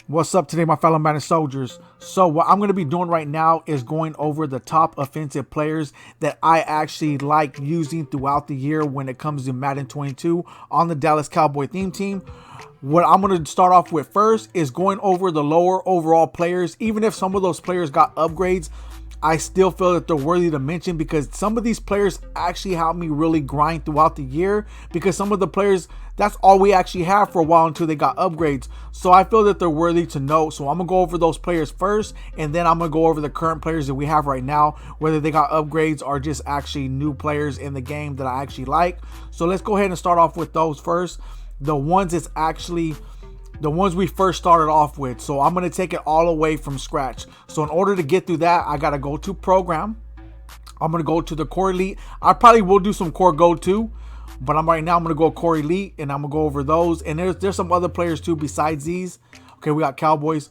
What's up today, my fellow Madden soldiers? So what I'm going to be doing right now is going over the top offensive players that I actually like using throughout the year when it comes to Madden 22 on the Dallas Cowboy theme team. What I'm going to start off with first is going over the lower overall players. Even if some of those players got upgrades, I still feel that they're worthy to mention because some of these players actually helped me really grind throughout the year, because some of the players, that's all we actually have for a while until they got upgrades. So I feel that they're worthy to know. So I'm going to go over those players first, and then I'm going to go over the current players that we have right now, whether they got upgrades or just actually new players in the game that I actually like. So let's go ahead and start off with those first. The ones that's actually the ones we first started off with. So I'm going to take it all away from scratch. So in order to get through that, I got to go to program. I'm going to go to the core elite. I probably will do some core go too, but right now I'm going to go core elite and I'm going to go over those. And there's some other players too besides these. Okay, we got Cowboys.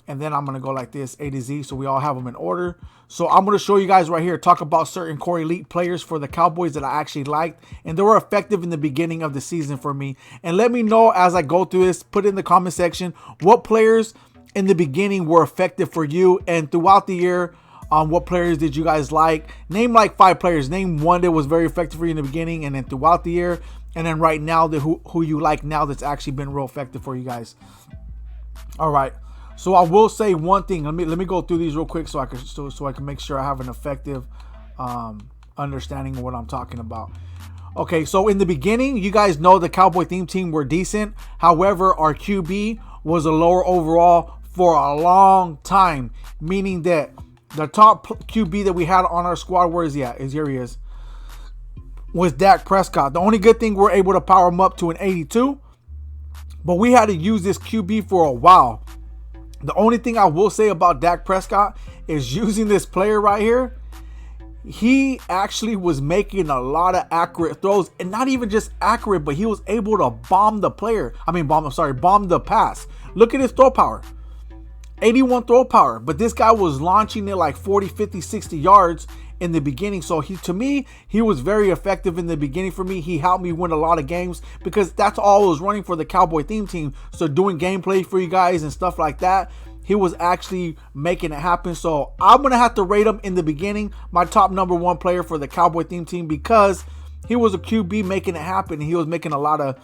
And then I'm going to go like this, A to Z, so we all have them in order. So I'm going to show you guys right here, talk about certain core elite players for the Cowboys that I actually liked, and they were effective in the beginning of the season for me. And let me know as I go through this, put in the comment section, what players in the beginning were effective for you, and throughout the year, what players did you guys like? Name like 5 players. Name one that was very effective for you in the beginning, and then throughout the year, and then right now, who you like now that's actually been real effective for you guys. All right. So I will say one thing. Let me go through these real quick so I can make sure I have an effective understanding of what I'm talking about. Okay, so in the beginning, you guys know the Cowboy theme team were decent. However, our QB was a lower overall for a long time, meaning that the top QB that we had on our squad, where is he at? Here he is. Was Dak Prescott. The only good thing, we're able to power him up to an 82, but we had to use this QB for a while. The only thing I will say about Dak Prescott is using this player right here, he actually was making a lot of accurate throws, and not even just accurate, but he was able to bomb the bomb the pass. Look at his throw power. 81 throw power, but this guy was launching it like 40, 50, 60 yards in the beginning. So to me, he was very effective in the beginning for me. He helped me win a lot of games because that's all I was running for the Cowboy theme team. So doing gameplay for you guys and stuff like that, he was actually making it happen. So I'm going to have to rate him in the beginning, my top number 1 player for the Cowboy theme team, because he was a QB making it happen. And he was making a lot of,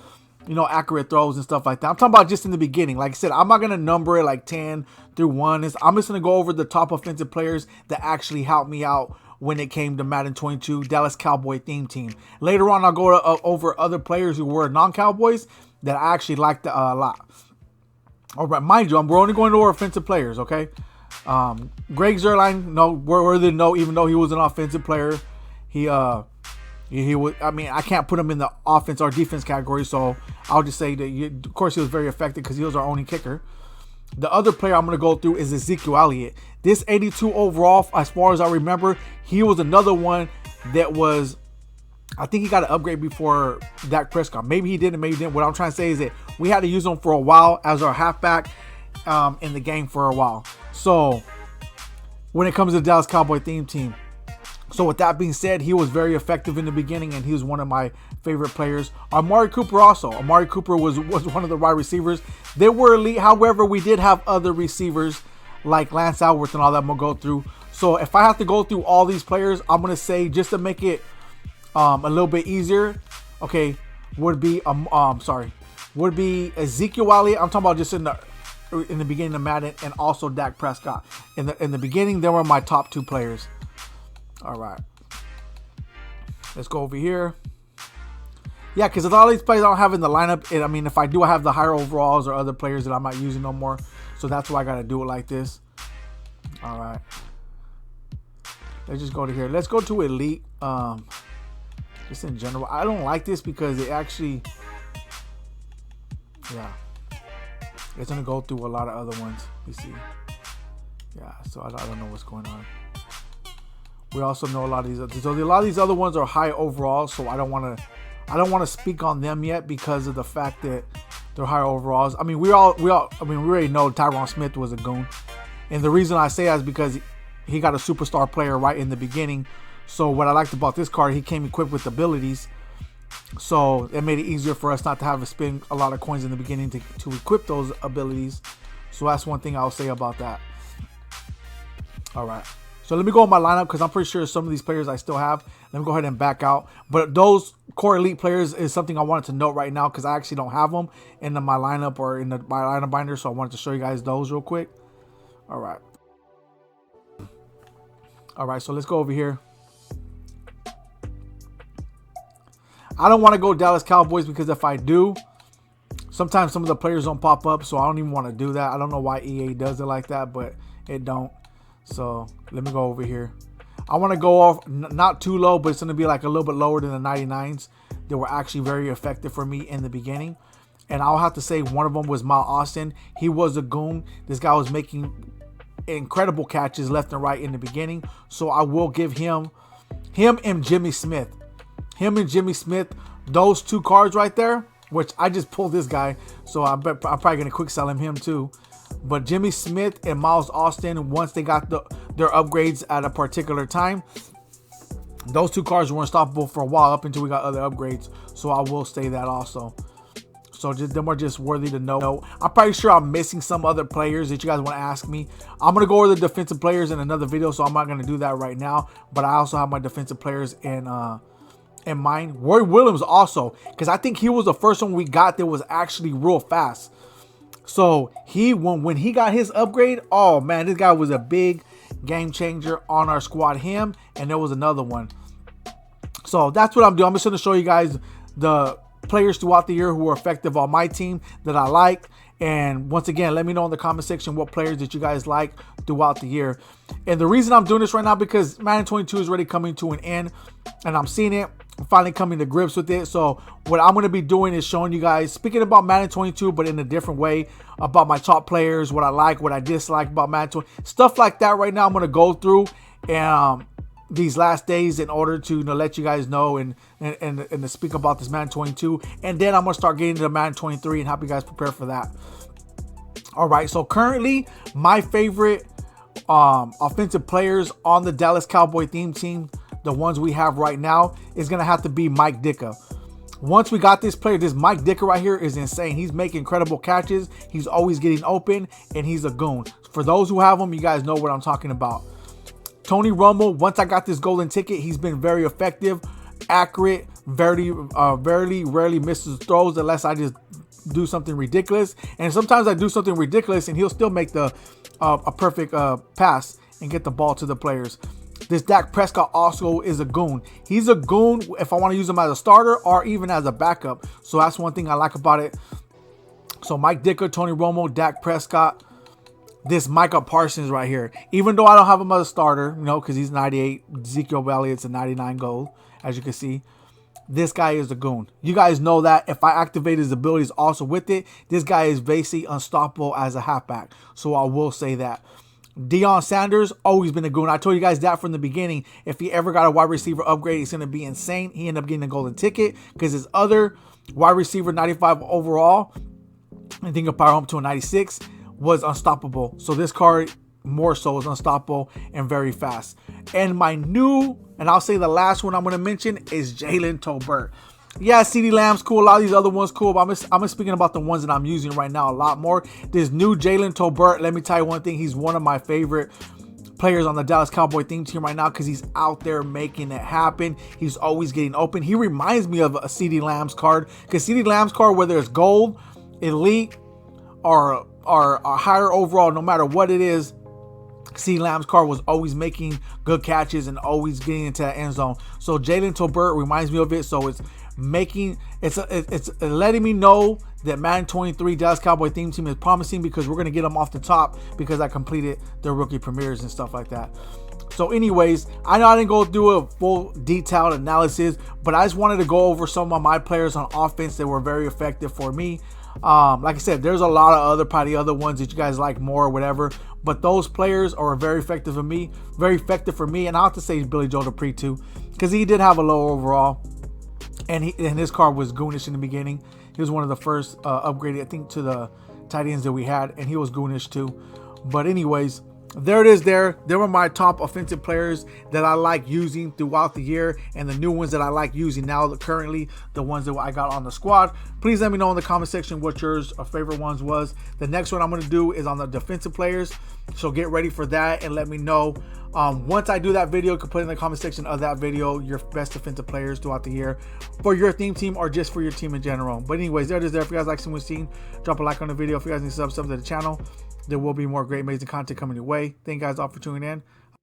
accurate throws and stuff like that. I'm talking about just in the beginning. Like I said, I'm not going to number it like 10 through 1. I'm just going to go over the top offensive players that actually helped me out when it came to Madden 22 Dallas Cowboy theme team. Later on, I'll go over other players who were non-Cowboys that I actually liked a lot. All right, mind you, we're only going to our offensive players, okay? Greg Zuerlein, no, worthy to know, even though he was an offensive player, he was. I mean, I can't put him in the offense or defense category, so I'll just say that, of course, he was very effective because he was our only kicker. The other player I'm going to go through is Ezekiel Elliott. This 82 overall, as far as I remember, he was another one that was, I think he got an upgrade before Dak Prescott. Maybe he didn't, maybe he didn't. What I'm trying to say is that we had to use him for a while as our halfback in the game for a while. So when it comes to the Dallas Cowboy theme team, so with that being said, he was very effective in the beginning, and he was one of my favorite players. Amari Cooper also. Amari Cooper was one of the wide receivers. They were elite. However, we did have other receivers like Lance Alworth and all that I'm going to go through. So if I have to go through all these players, I'm going to say, just to make it a little bit easier, okay, would be Ezekiel Elliott. I'm talking about just in the beginning of Madden, and also Dak Prescott. In the beginning, they were my top 2 players. All right, let's go over here. Yeah, because a lot of these players I don't have in the lineup. And I mean, if I do, I have the higher overalls or other players that I'm not using no more. So that's why I got to do it like this. All right, let's just go to here. Let's go to elite. Just in general, I don't like this because it actually, yeah, it's gonna go through a lot of other ones. You see, yeah. So I don't know what's going on. We also know a lot of these other ones are high overall, so I don't want to speak on them yet because of the fact that they're higher overalls. I mean, we already know Tyron Smith was a goon, and the reason I say that is because he got a superstar player right in the beginning. So what I liked about this card, he came equipped with abilities, so it made it easier for us not to have to spend a lot of coins in the beginning to equip those abilities. So that's one thing I'll say about that. All right. So let me go on my lineup because I'm pretty sure some of these players I still have. Let me go ahead and back out. But those core elite players is something I wanted to note right now because I actually don't have them in my lineup or in my lineup binder. So I wanted to show you guys those real quick. All right. All right. So let's go over here. I don't want to go Dallas Cowboys because if I do, sometimes some of the players don't pop up. So I don't even want to do that. I don't know why EA does it like that, but it don't. So let me go over here. I want to go off not too low, but it's going to be like a little bit lower than the 99s. They were actually very effective for me in the beginning. And I'll have to say one of them was Miles Austin. He was a goon. This guy was making incredible catches left and right in the beginning. So I will give him and Jimmy Smith. Him and Jimmy Smith, those two cards right there, which I just pulled this guy. So I'm probably going to quick sell him too. But Jimmy Smith and Miles Austin, once they got their upgrades at a particular time, those two cards were unstoppable for a while up until we got other upgrades. So I will say that also. So them are just worthy to know. I'm probably sure I'm missing some other players that you guys want to ask me. I'm going to go over the defensive players in another video, so I'm not going to do that right now. But I also have my defensive players in mind. Roy Williams also, because I think he was the first one we got that was actually real fast. So when he got his upgrade, oh man, this guy was a big game changer on our squad. Him, and there was another one. So that's what I'm doing. I'm just going to show you guys the players throughout the year who were effective on my team that I like. And once again, let me know in the comment section what players that you guys like throughout the year. And the reason I'm doing this right now because Madden 22 is already coming to an end, and I'm seeing it. I'm finally coming to grips with it. So what I'm going to be doing is showing you guys, speaking about Madden 22, but in a different way, about my top players, what I like, what I dislike about Madden 20, stuff like that. Right now, I'm going to go through and these last days in order to let you guys know and to speak about this Madden 22. And then I'm going to start getting into Madden 23 and help you guys prepare for that. All right. So currently, my favorite offensive players on the Dallas Cowboy theme team, the ones we have right now, is going to have to be Mike Ditka. Once we got this player, this Mike Ditka right here is insane. He's making incredible catches. He's always getting open, and he's a goon. For those who have him, you guys know what I'm talking about. Tony Romo, once I got this golden ticket, he's been very effective, accurate, very rarely misses throws unless I just do something ridiculous. And sometimes I do something ridiculous, and he'll still make the a perfect pass and get the ball to the players. This Dak Prescott also is a goon. He's a goon if I want to use him as a starter or even as a backup. So that's one thing I like about it. So Mike Ditka, Tony Romo, Dak Prescott, this Micah Parsons right here. Even though I don't have him as a starter, because he's 98. Ezekiel Elliott's a 99 gold, as you can see. This guy is a goon. You guys know that. If I activate his abilities also with it, this guy is basically unstoppable as a halfback. So I will say that. Deion Sanders, always been a goon. I told you guys that from the beginning. If he ever got a wide receiver upgrade, it's going to be insane. He ended up getting a golden ticket because his other wide receiver, 95 overall, I think a power home to a 96, was unstoppable. So this card more so is unstoppable and very fast. And my new, and I'll say the last one I'm going to mention is Jalen Tolbert. Yeah, CeeDee Lamb's cool. A lot of these other ones cool, but I'm speaking about the ones that I'm using right now a lot more. This new Jalen Tolbert, let me tell you one thing. He's one of my favorite players on the Dallas Cowboy theme team right now because he's out there making it happen. He's always getting open. He reminds me of a CeeDee Lamb's card because CeeDee Lamb's card, whether it's gold, elite, or higher overall, no matter what it is, CeeDee Lamb's card was always making good catches and always getting into that end zone. So Jalen Tolbert reminds me of it. So it's letting me know that Madden 23 Dallas Cowboy theme team is promising because we're going to get them off the top because I completed their rookie premieres and stuff like that. So anyways, I know I didn't go through a full detailed analysis, but I just wanted to go over some of my players on offense that were very effective for me. Like I said, there's a lot of probably other ones that you guys like more or whatever, but those players are very effective for me. And I have to say Billy Joe Dupree too, because he did have a low overall. And his card was goonish in the beginning. He was one of the first upgraded, I think, to the tight ends that we had. And he was goonish too. But anyways, there it is. There were my top offensive players that I like using throughout the year, and the new ones that I like using now, currently the ones that I got on the squad. Please let me know in the comment section what yours favorite ones was. The next one I'm going to do is on the defensive players, so get ready for that and let me know. Once I do that video, you can put in the comment section of that video your best defensive players throughout the year for your theme team or just for your team in general. But anyways, there it is. There, if you guys like what you've seen, drop a like on the video. If you guys need to sub to the channel, there will be more great, amazing content coming your way. Thank you guys all for tuning in.